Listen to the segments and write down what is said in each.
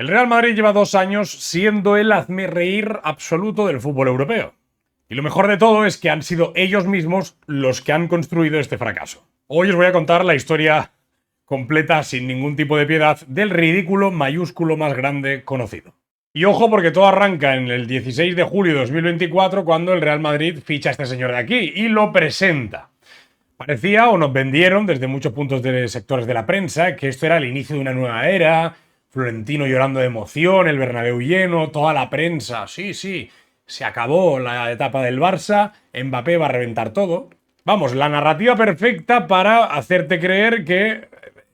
El Real Madrid lleva 2 años siendo el hazmerreír absoluto del fútbol europeo. Y lo mejor de todo es que han sido ellos mismos los que han construido este fracaso. Hoy os voy a contar la historia completa, sin ningún tipo de piedad, del ridículo mayúsculo más grande conocido. Y ojo, porque todo arranca en el 16 de julio de 2024, cuando el Real Madrid ficha a este señor de aquí y lo presenta. Parecía, o nos vendieron desde muchos puntos de sectores de la prensa, que esto era el inicio de una nueva era, Florentino llorando de emoción, el Bernabéu lleno, toda la prensa, sí, se acabó la etapa del Barça, Mbappé va a reventar todo. Vamos, la narrativa perfecta para hacerte creer que,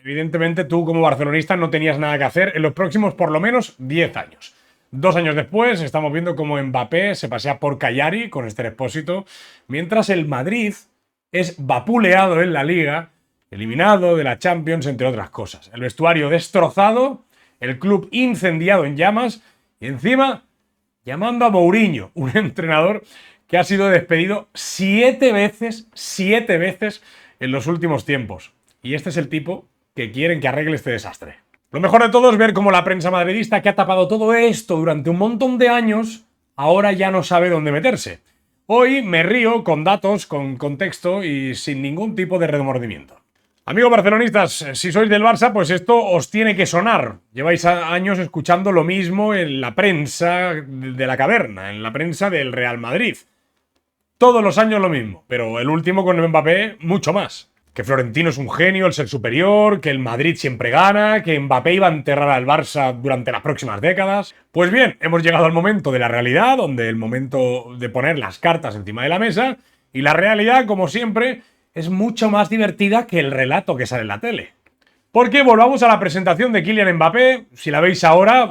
evidentemente, tú como barcelonista no tenías nada que hacer en los próximos por lo menos 10 años. 2 años después estamos viendo cómo Mbappé se pasea por Cagliari con Ester Expósito, mientras el Madrid es vapuleado en la Liga, eliminado de la Champions, entre otras cosas. El vestuario destrozado, el club incendiado en llamas y encima llamando a Mourinho, un entrenador que ha sido despedido 7 veces en los últimos tiempos. Y este es el tipo que quieren que arregle este desastre. Lo mejor de todo es ver cómo la prensa madridista, que ha tapado todo esto durante un montón de años, ahora ya no sabe dónde meterse. Hoy me río con datos, con contexto y sin ningún tipo de remordimiento. Amigos barcelonistas, si sois del Barça, pues esto os tiene que sonar. Lleváis años escuchando lo mismo en la prensa de la caverna, en la prensa del Real Madrid. Todos los años lo mismo, pero el último con Mbappé mucho más. Que Florentino es un genio, el ser superior, que el Madrid siempre gana, que Mbappé iba a enterrar al Barça durante las próximas décadas. Pues bien, hemos llegado al momento de la realidad, donde el momento de poner las cartas encima de la mesa, y la realidad, como siempre, es mucho más divertida que el relato que sale en la tele. Porque volvamos a la presentación de Kylian Mbappé. Si la veis ahora,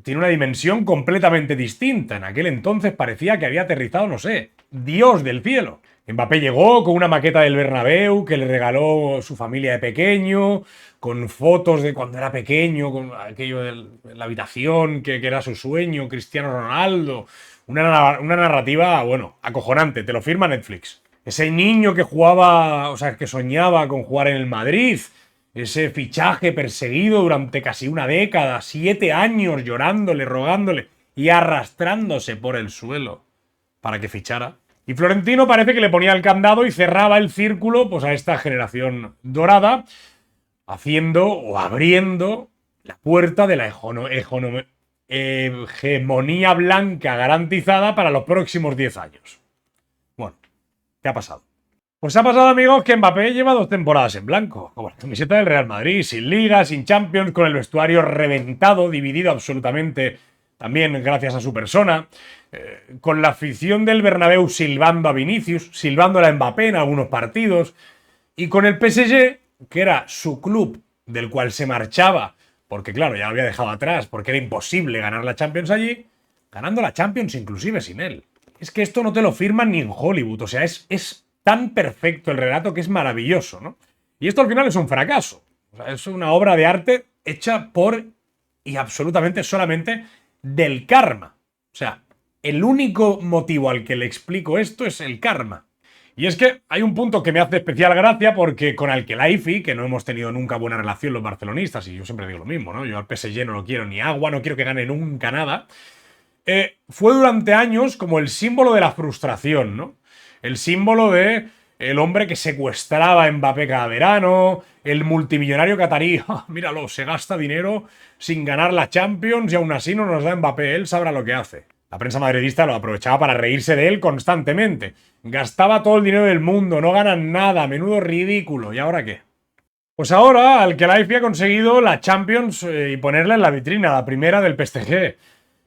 tiene una dimensión completamente distinta. En aquel entonces parecía que había aterrizado, no sé, Dios del cielo. Mbappé llegó con una maqueta del Bernabéu que le regaló su familia de pequeño, con fotos de cuando era pequeño, con aquello de la habitación que era su sueño, Cristiano Ronaldo. Una narrativa, bueno, acojonante. Te lo firma Netflix. Ese niño que jugaba, o sea, que soñaba con jugar en el Madrid. Ese fichaje perseguido durante casi una década, 7 años llorándole, rogándole y arrastrándose por el suelo para que fichara. Y Florentino parece que le ponía el candado y cerraba el círculo pues, a esta generación dorada, haciendo o abriendo la puerta de la hegemonía blanca garantizada para los próximos 10 años. Bueno, ¿qué ha pasado? Pues ha pasado, amigos, que Mbappé lleva 2 temporadas en blanco, como la camiseta del Real Madrid, sin Liga, sin Champions, con el vestuario reventado, dividido absolutamente también gracias a su persona, con la afición del Bernabéu silbando a Vinicius, silbando a Mbappé en algunos partidos, y con el PSG, que era su club del cual se marchaba, porque claro, ya lo había dejado atrás, porque era imposible ganar la Champions allí, ganando la Champions inclusive sin él. Es que esto no te lo firman ni en Hollywood, o sea, es tan perfecto el relato que es maravilloso, ¿no? Y esto al final es un fracaso. O sea, es una obra de arte hecha por y absolutamente solamente del karma. O sea, el único motivo al que le explico esto es el karma. Y es que hay un punto que me hace especial gracia porque con Al-Khelaifi, que no hemos tenido nunca buena relación los barcelonistas, y yo siempre digo lo mismo, ¿no? Yo al PSG no lo quiero ni agua, no quiero que gane nunca nada. Fue durante años como el símbolo de la frustración, ¿no? El símbolo de el hombre que secuestraba a Mbappé cada verano, el multimillonario catarí, míralo, se gasta dinero sin ganar la Champions y aún así no nos da Mbappé, él sabrá lo que hace. La prensa madridista lo aprovechaba para reírse de él constantemente. Gastaba todo el dinero del mundo, no ganan nada, menudo ridículo. ¿Y ahora qué? Pues ahora Al-Khelaifi ha conseguido la Champions y ponerla en la vitrina, la primera del PSG.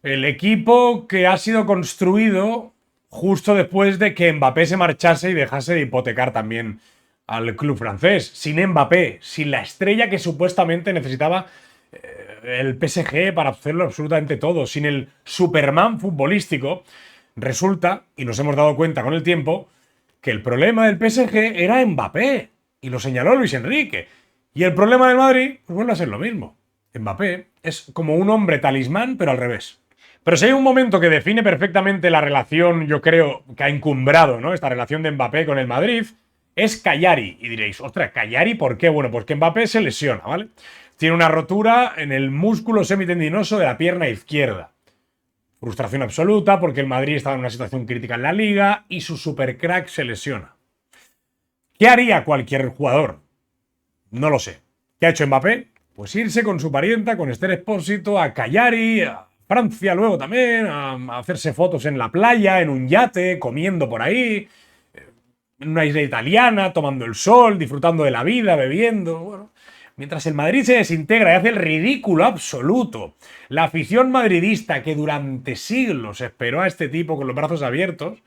El equipo que ha sido construido justo después de que Mbappé se marchase y dejase de hipotecar también al club francés. Sin Mbappé, sin la estrella que supuestamente necesitaba el PSG para hacerlo absolutamente todo, sin el Superman futbolístico, resulta, y nos hemos dado cuenta con el tiempo, que el problema del PSG era Mbappé, y lo señaló Luis Enrique. Y el problema del Madrid pues vuelve a ser lo mismo. Mbappé es como un hombre talismán, pero al revés. Pero si hay un momento que define perfectamente la relación, yo creo, que ha encumbrado, ¿no?, esta relación de Mbappé con el Madrid, es Cagliari. Y diréis, ostras, ¿Cagliari por qué? Bueno, pues que Mbappé se lesiona, ¿vale? Tiene una rotura en el músculo semitendinoso de la pierna izquierda. Frustración absoluta porque el Madrid estaba en una situación crítica en la liga y su supercrack se lesiona. ¿Qué haría cualquier jugador? No lo sé. ¿Qué ha hecho Mbappé? Pues irse con su parienta, con Esther Expósito, a Cagliari, a Francia luego también, a hacerse fotos en la playa, en un yate, comiendo por ahí, en una isla italiana, tomando el sol, disfrutando de la vida, bebiendo. Bueno, mientras el Madrid se desintegra y hace el ridículo absoluto, la afición madridista que durante siglos esperó a este tipo con los brazos abiertos,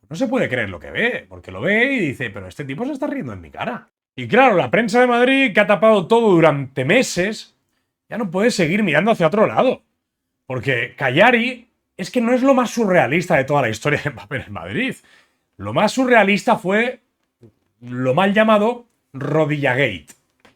no se puede creer lo que ve, porque lo ve y dice, pero este tipo se está riendo en mi cara. Y claro, la prensa de Madrid, que ha tapado todo durante meses, ya no puede seguir mirando hacia otro lado. Porque Cagliari es que no es lo más surrealista de toda la historia de Mbappé en el Madrid. Lo más surrealista fue lo mal llamado Rodillagate.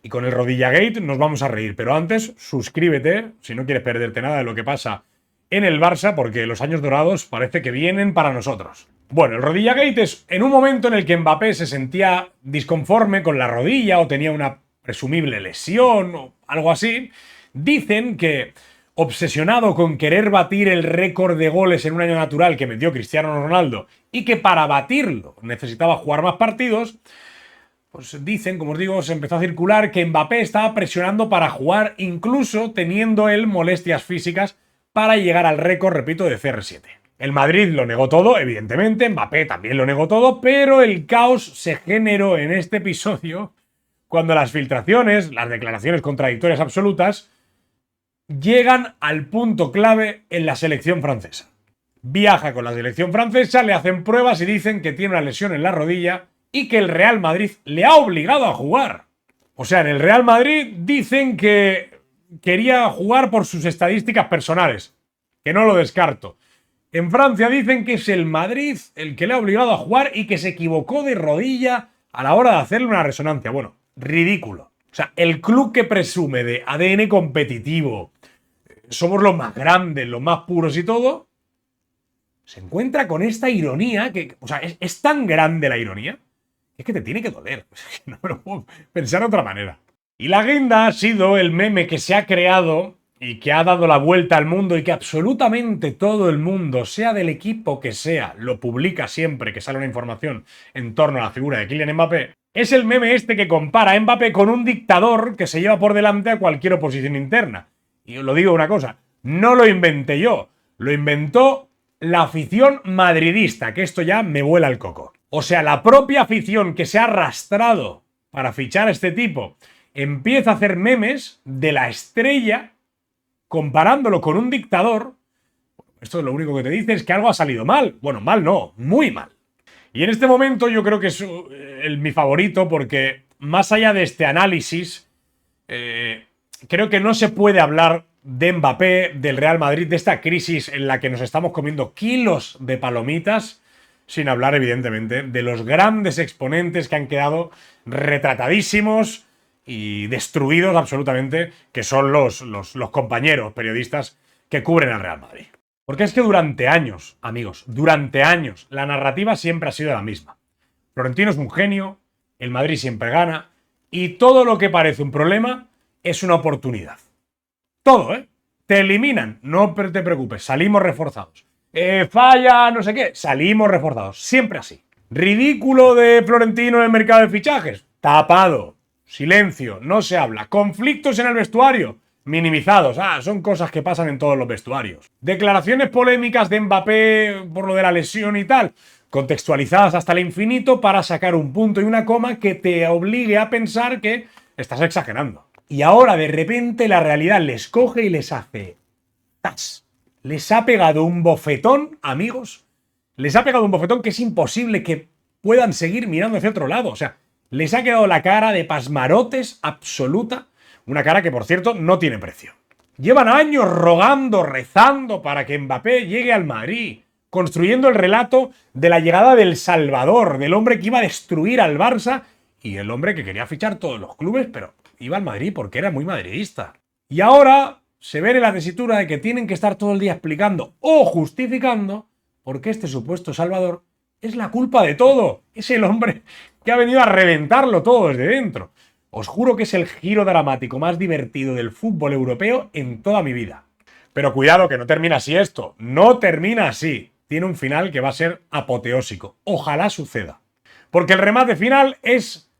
Y con el Rodillagate nos vamos a reír. Pero antes, suscríbete si no quieres perderte nada de lo que pasa en el Barça, porque los años dorados parece que vienen para nosotros. Bueno, el Rodillagate es en un momento en el que Mbappé se sentía disconforme con la rodilla o tenía una presumible lesión o algo así. Dicen que, obsesionado con querer batir el récord de goles en un año natural que metió Cristiano Ronaldo y que para batirlo necesitaba jugar más partidos, pues dicen, como os digo, se empezó a circular que Mbappé estaba presionando para jugar, incluso teniendo él molestias físicas para llegar al récord, repito, de CR7. El Madrid lo negó todo, evidentemente, Mbappé también lo negó todo, pero el caos se generó en este episodio cuando las filtraciones, las declaraciones contradictorias absolutas, llegan al punto clave en la selección francesa. Viaja con la selección francesa, le hacen pruebas y dicen que tiene una lesión en la rodilla y que el Real Madrid le ha obligado a jugar. O sea, en el Real Madrid dicen que quería jugar por sus estadísticas personales, que no lo descarto. En Francia dicen que es el Madrid el que le ha obligado a jugar y que se equivocó de rodilla a la hora de hacerle una resonancia. Bueno, ridículo. O sea, el club que presume de ADN competitivo, somos los más grandes, los más puros y todo, se encuentra con esta ironía que, o sea, es tan grande la ironía, es que te tiene que doler. No me lo puedo pensar de otra manera. Y la guinda ha sido el meme que se ha creado y que ha dado la vuelta al mundo y que absolutamente todo el mundo, sea del equipo que sea, lo publica siempre que sale una información en torno a la figura de Kylian Mbappé. Es el meme este que compara a Mbappé con un dictador que se lleva por delante a cualquier oposición interna. Y os lo digo una cosa, no lo inventé yo, lo inventó la afición madridista, que esto ya me vuela el coco. O sea, la propia afición que se ha arrastrado para fichar a este tipo empieza a hacer memes de la estrella comparándolo con un dictador. Esto lo único que te dice es que algo ha salido mal. Bueno, mal no, muy mal. Y en este momento yo creo que es mi favorito porque más allá de este análisis, creo que no se puede hablar de Mbappé, del Real Madrid, de esta crisis en la que nos estamos comiendo kilos de palomitas, sin hablar evidentemente de los grandes exponentes que han quedado retratadísimos y destruidos absolutamente, que son los compañeros periodistas que cubren al Real Madrid. Porque es que durante años, amigos, durante años, la narrativa siempre ha sido la misma. Florentino es un genio, el Madrid siempre gana, y todo lo que parece un problema es una oportunidad. Todo, ¿eh? Te eliminan, no te preocupes, salimos reforzados. Falla, no sé qué, salimos reforzados. Siempre así. Ridículo de Florentino en el mercado de fichajes, tapado. Silencio, no se habla. Conflictos en el vestuario, minimizados. Son cosas que pasan en todos los vestuarios. Declaraciones polémicas de Mbappé por lo de la lesión y tal, contextualizadas hasta el infinito para sacar un punto y una coma que te obligue a pensar que estás exagerando. Y ahora de repente la realidad les coge y les hace ¡tas! Les ha pegado un bofetón, amigos. Les ha pegado un bofetón que es imposible que puedan seguir mirando hacia otro lado. O sea, les ha quedado la cara de pasmarotes absoluta. Una cara que, por cierto, no tiene precio. Llevan años rogando, rezando para que Mbappé llegue al Madrid, construyendo el relato de la llegada del Salvador, del hombre que iba a destruir al Barça y el hombre que quería fichar todos los clubes, pero iba al Madrid porque era muy madridista. Y ahora se ve en la tesitura de que tienen que estar todo el día explicando o justificando por qué este supuesto Salvador es la culpa de todo. Es el hombre que ha venido a reventarlo todo desde dentro. Os juro que es el giro dramático más divertido del fútbol europeo en toda mi vida. Pero cuidado, que no termina así esto. No termina así. Tiene un final que va a ser apoteósico. Ojalá suceda. Porque el remate final es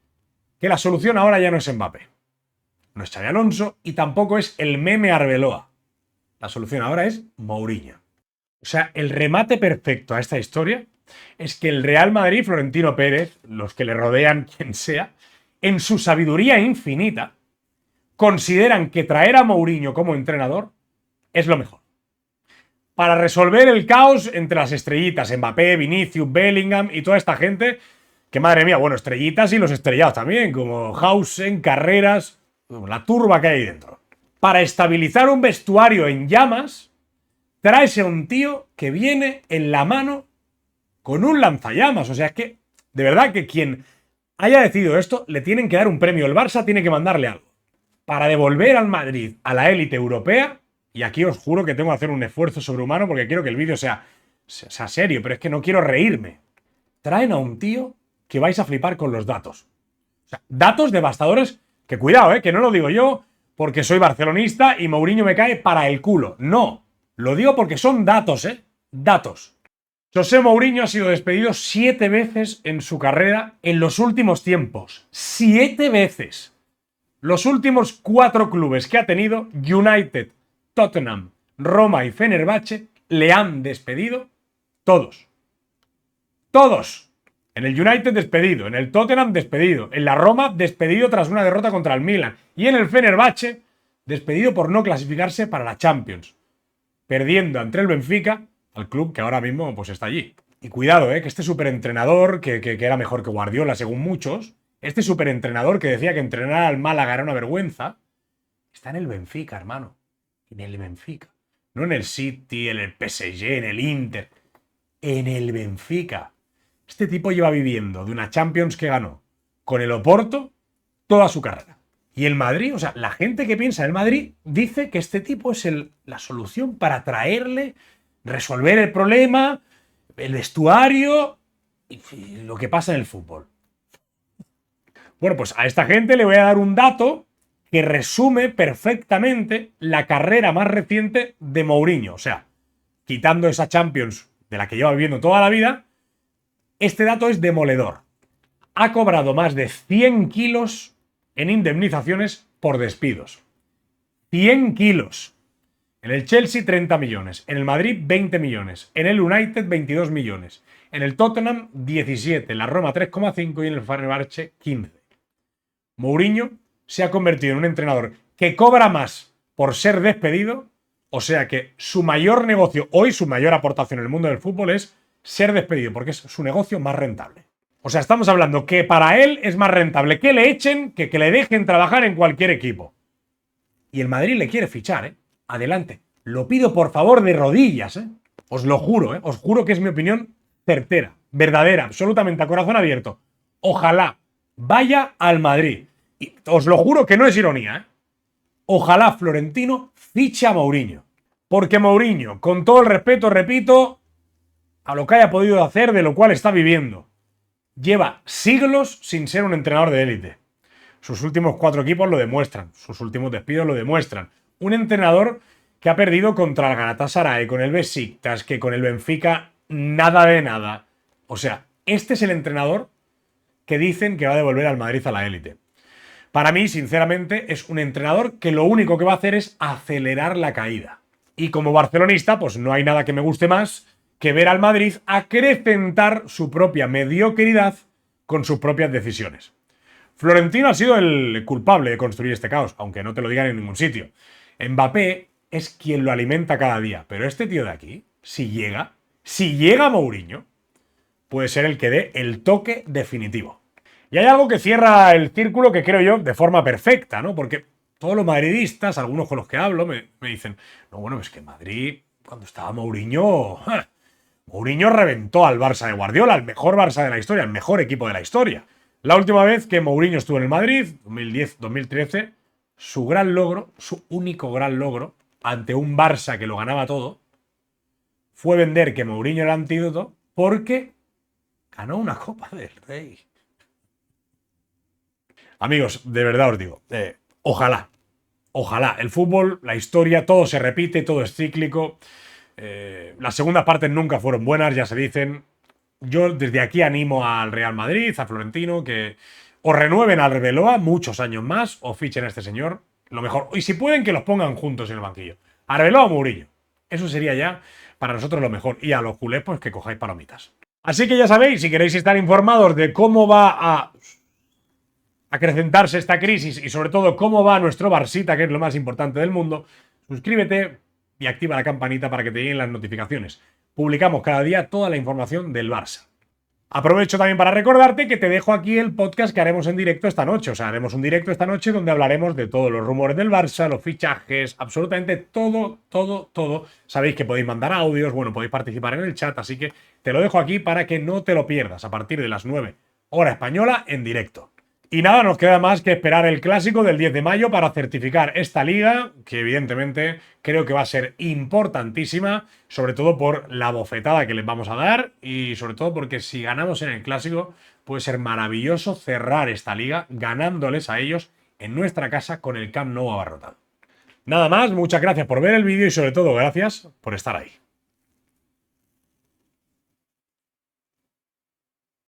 que la solución ahora ya no es Mbappé. No es Xabi Alonso y tampoco es el meme Arbeloa. La solución ahora es Mourinho. O sea, el remate perfecto a esta historia es que el Real Madrid, Florentino Pérez, los que le rodean, quien sea, en su sabiduría infinita, consideran que traer a Mourinho como entrenador es lo mejor. Para resolver el caos entre las estrellitas, Mbappé, Vinicius, Bellingham y toda esta gente, que madre mía, bueno, estrellitas y los estrellados también, como Hausen, Carreras, la turba que hay dentro. Para estabilizar un vestuario en llamas, tráese a un tío que viene en la mano con un lanzallamas. O sea, es que, de verdad, que quien haya decidido esto, le tienen que dar un premio. El Barça tiene que mandarle algo. Para devolver al Madrid a la élite europea, y aquí os juro que tengo que hacer un esfuerzo sobrehumano porque quiero que el vídeo sea serio, pero es que no quiero reírme. Traen a un tío que vais a flipar con los datos. O sea, datos devastadores, que cuidado, que no lo digo yo porque soy barcelonista y Mourinho me cae para el culo. No, lo digo porque son datos, datos. José Mourinho ha sido despedido 7 veces en su carrera en los últimos tiempos. 7 veces. Los últimos 4 clubes que ha tenido, United, Tottenham, Roma y Fenerbahce, le han despedido todos. Todos. En el United despedido, en el Tottenham despedido, en la Roma despedido tras una derrota contra el Milan y en el Fenerbahce despedido por no clasificarse para la Champions, perdiendo ante el Benfica al club que ahora mismo pues está allí. Y cuidado, que este superentrenador que era mejor que Guardiola según muchos, este superentrenador que decía que entrenar al Málaga era una vergüenza, está en el Benfica, hermano. En el Benfica. No en el City, en el PSG, en el Inter. En el Benfica. Este tipo lleva viviendo de una Champions que ganó con el Oporto toda su carrera. Y el Madrid, o sea, la gente que piensa en el Madrid dice que este tipo es la solución para traerle, resolver el problema, el vestuario y lo que pasa en el fútbol. Bueno, pues a esta gente le voy a dar un dato que resume perfectamente la carrera más reciente de Mourinho. O sea, quitando esa Champions de la que lleva viviendo toda la vida, este dato es demoledor. Ha cobrado más de 100 kilos en indemnizaciones por despidos. 100 kilos. En el Chelsea 30 millones, en el Madrid 20 millones, en el United 22 millones, en el Tottenham 17, en la Roma 3,5 y en el Fenerbahce 15. Mourinho se ha convertido en un entrenador que cobra más por ser despedido, o sea que su mayor negocio hoy, su mayor aportación en el mundo del fútbol es ser despedido, porque es su negocio más rentable. O sea, estamos hablando que para él es más rentable que le echen que le dejen trabajar en cualquier equipo. Y el Madrid le quiere fichar, Adelante. Lo pido por favor de rodillas, Os lo juro, Os juro que es mi opinión certera, verdadera, absolutamente a corazón abierto. Ojalá vaya al Madrid. Y os lo juro que no es ironía, Ojalá Florentino fiche a Mourinho. Porque Mourinho, con todo el respeto, repito, a lo que haya podido hacer, de lo cual está viviendo, lleva siglos sin ser un entrenador de élite. Sus últimos 4 equipos lo demuestran. Sus últimos despidos lo demuestran. Un entrenador que ha perdido contra el Galatasaray, con el Besiktas, que con el Benfica nada de nada. O sea, este es el entrenador que dicen que va a devolver al Madrid a la élite. Para mí, sinceramente, es un entrenador que lo único que va a hacer es acelerar la caída. Y como barcelonista, pues no hay nada que me guste más que ver al Madrid acrecentar su propia mediocridad con sus propias decisiones. Florentino ha sido el culpable de construir este caos, aunque no te lo digan en ningún sitio. Mbappé es quien lo alimenta cada día, pero este tío de aquí, si llega Mourinho, puede ser el que dé el toque definitivo. Y hay algo que cierra el círculo que creo yo de forma perfecta, ¿no? Porque todos los madridistas, algunos con los que hablo, me dicen, no, bueno, es que Madrid, cuando estaba Mourinho, Mourinho reventó al Barça de Guardiola, el mejor Barça de la historia, el mejor equipo de la historia. La última vez que Mourinho estuvo en el Madrid, 2010-2013, su gran logro, su único gran logro, ante un Barça que lo ganaba todo, fue vender que Mourinho era el antídoto porque ganó una Copa del Rey. Amigos, de verdad os digo, ojalá. Ojalá. El fútbol, la historia, todo se repite, todo es cíclico. Las segundas partes nunca fueron buenas, ya se dicen. Yo desde aquí animo al Real Madrid, a Florentino, que o renueven al Arbeloa muchos años más o fichen a este señor lo mejor. Y si pueden, que los pongan juntos en el banquillo. Arbeloa o Mourinho. Eso sería ya para nosotros lo mejor. Y a los culés, pues que cojáis palomitas. Así que ya sabéis, si queréis estar informados de cómo va a acrecentarse esta crisis y sobre todo cómo va nuestro Barsita, que es lo más importante del mundo, suscríbete y activa la campanita para que te lleguen las notificaciones. Publicamos cada día toda la información del Barça. Aprovecho también para recordarte que te dejo aquí el podcast que haremos en directo esta noche. O sea, haremos un directo esta noche donde hablaremos de todos los rumores del Barça, los fichajes, absolutamente todo, todo, todo. Sabéis que podéis mandar audios, bueno, podéis participar en el chat, así que te lo dejo aquí para que no te lo pierdas a partir de las 9 hora española en directo. Y nada, nos queda más que esperar el clásico del 10 de mayo para certificar esta liga, que evidentemente creo que va a ser importantísima, sobre todo por la bofetada que les vamos a dar y sobre todo porque si ganamos en el clásico puede ser maravilloso cerrar esta liga ganándoles a ellos en nuestra casa con el Camp Nou abarrotado. Nada más, muchas gracias por ver el vídeo y sobre todo gracias por estar ahí.